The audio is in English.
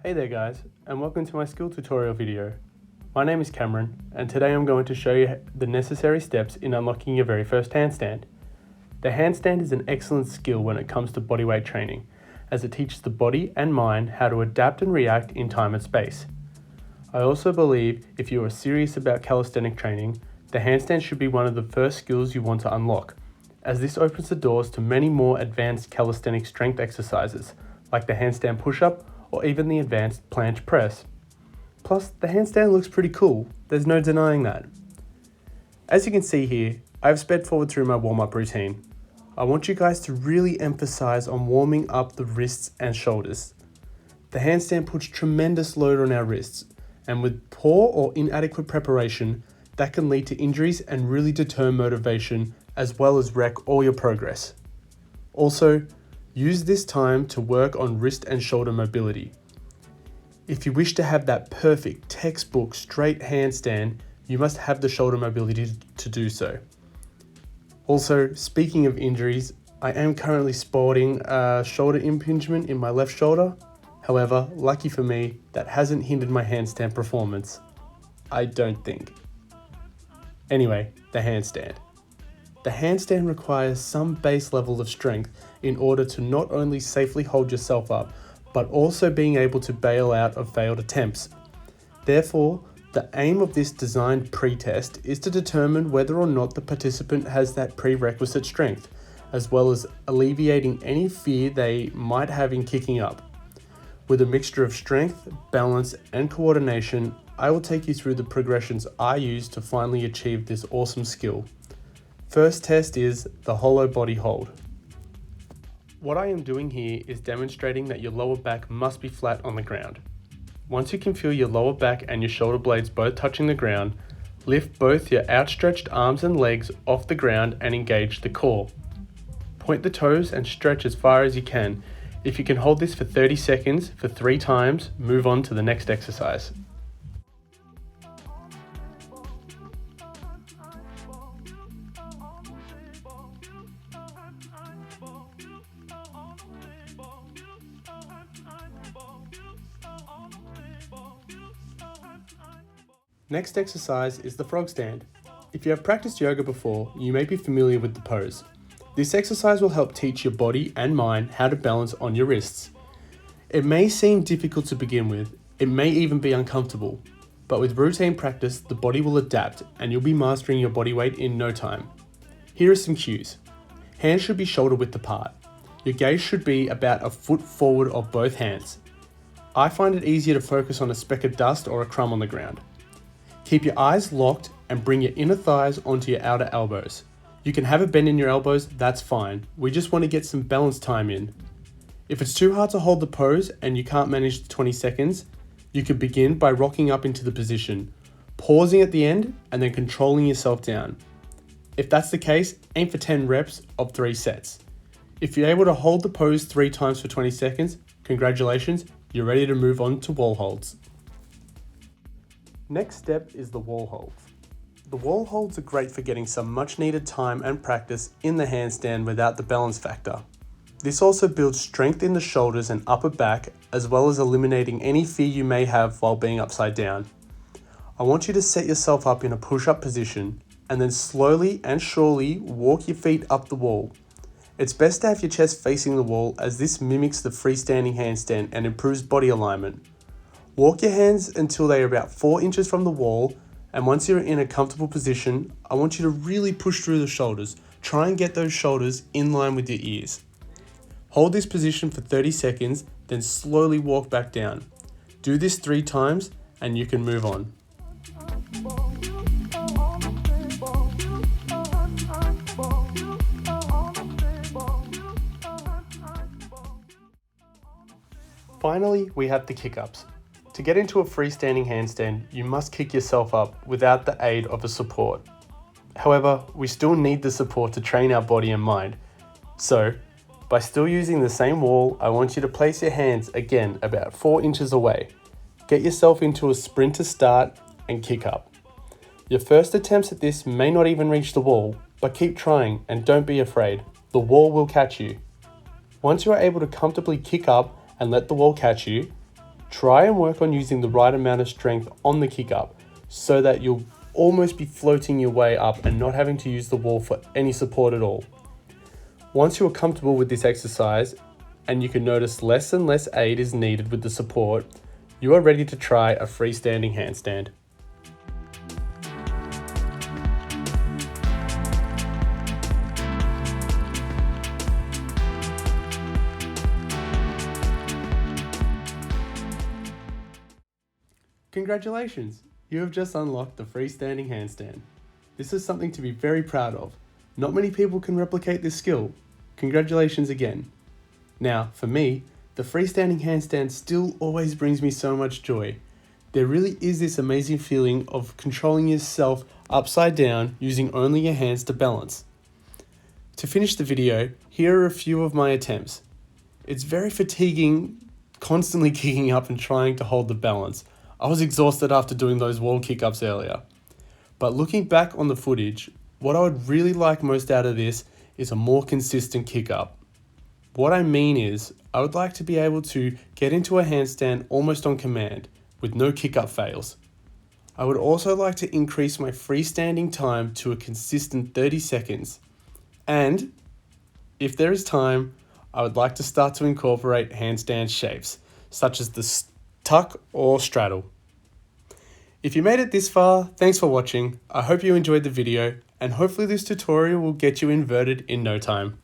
Hey there guys, and welcome to my skill tutorial video. My name is Cameron, and today I'm going to show you the necessary steps in unlocking your very first handstand. The handstand is an excellent skill when it comes to bodyweight training, as it teaches the body and mind how to adapt and react in time and space. I also believe if you are serious about calisthenic training, the handstand should be one of the first skills you want to unlock, as this opens the doors to many more advanced calisthenic strength exercises, like the handstand push-up or even the advanced planche press. Plus, the handstand looks pretty cool, there's no denying that. As you can see here, I've sped forward through my warm-up routine. I want you guys to really emphasize on warming up the wrists and shoulders. The handstand puts tremendous load on our wrists, and with poor or inadequate preparation, that can lead to injuries and really deter motivation, as well as wreck all your progress. Also, use this time to work on wrist and shoulder mobility. If you wish to have that perfect textbook straight handstand, you must have the shoulder mobility to do so. Also, speaking of injuries, I am currently sporting a shoulder impingement in my left shoulder. However, lucky for me, that hasn't hindered my handstand performance. I don't think. Anyway, the handstand. The handstand requires some base level of strength in order to not only safely hold yourself up, but also being able to bail out of failed attempts. Therefore, the aim of this designed pre-test is to determine whether or not the participant has that prerequisite strength, as well as alleviating any fear they might have in kicking up. With a mixture of strength, balance, and coordination, I will take you through the progressions I use to finally achieve this awesome skill. First test is the hollow body hold. What I am doing here is demonstrating that your lower back must be flat on the ground. Once you can feel your lower back and your shoulder blades both touching the ground, lift both your outstretched arms and legs off the ground and engage the core. Point the toes and stretch as far as you can. If you can hold this for 30 seconds for 3 times, move on to the next exercise. Next exercise is the frog stand. If you have practiced yoga before, you may be familiar with the pose. This exercise will help teach your body and mind how to balance on your wrists. It may seem difficult to begin with, it may even be uncomfortable, but with routine practice, the body will adapt and you'll be mastering your body weight in no time. Here are some cues. Hands should be shoulder width apart. Your gaze should be about a foot forward of both hands. I find it easier to focus on a speck of dust or a crumb on the ground. Keep your eyes locked and bring your inner thighs onto your outer elbows. You can have a bend in your elbows, that's fine. We just want to get some balance time in. If it's too hard to hold the pose and you can't manage the 20 seconds, you can begin by rocking up into the position, pausing at the end and then controlling yourself down. If that's the case, aim for 10 reps of 3 sets. If you're able to hold the pose 3 times for 20 seconds, congratulations, you're ready to move on to wall holds. Next step is the wall holds. The wall holds are great for getting some much needed time and practice in the handstand without the balance factor. This also builds strength in the shoulders and upper back, as well as eliminating any fear you may have while being upside down. I want you to set yourself up in a push-up position and then slowly and surely walk your feet up the wall. It's best to have your chest facing the wall, as this mimics the freestanding handstand and improves body alignment. Walk your hands until they are about 4 inches from the wall, and once you're in a comfortable position, I want you to really push through the shoulders. Try and get those shoulders in line with your ears. Hold this position for 30 seconds, then slowly walk back down. Do this 3 times and you can move on. Finally, we have the kick-ups. To get into a freestanding handstand, you must kick yourself up without the aid of a support. However, we still need the support to train our body and mind. So, by still using the same wall, I want you to place your hands again about 4 inches away. Get yourself into a sprint to start and kick up. Your first attempts at this may not even reach the wall, but keep trying and don't be afraid. The wall will catch you. Once you are able to comfortably kick up and let the wall catch you, Try and work on using the right amount of strength on the kick up so that you'll almost be floating your way up and not having to use the wall for any support at all. Once you are comfortable with this exercise and you can notice less and less aid is needed with the support, you are ready to try a freestanding handstand. Congratulations! You have just unlocked the freestanding handstand. This is something to be very proud of. Not many people can replicate this skill. Congratulations again. Now, for me, the freestanding handstand still always brings me so much joy. There really is this amazing feeling of controlling yourself upside down using only your hands to balance. To finish the video, here are a few of my attempts. It's very fatiguing, constantly kicking up and trying to hold the balance. I was exhausted after doing those wall kick-ups earlier. But looking back on the footage, what I would really like most out of this is a more consistent kick-up. What I mean is, I would like to be able to get into a handstand almost on command, with no kick-up fails. I would also like to increase my freestanding time to a consistent 30 seconds. And, if there is time, I would like to start to incorporate handstand shapes, such as the tuck or straddle. If you made it this far, thanks for watching. I hope you enjoyed the video, and hopefully this tutorial will get you inverted in no time.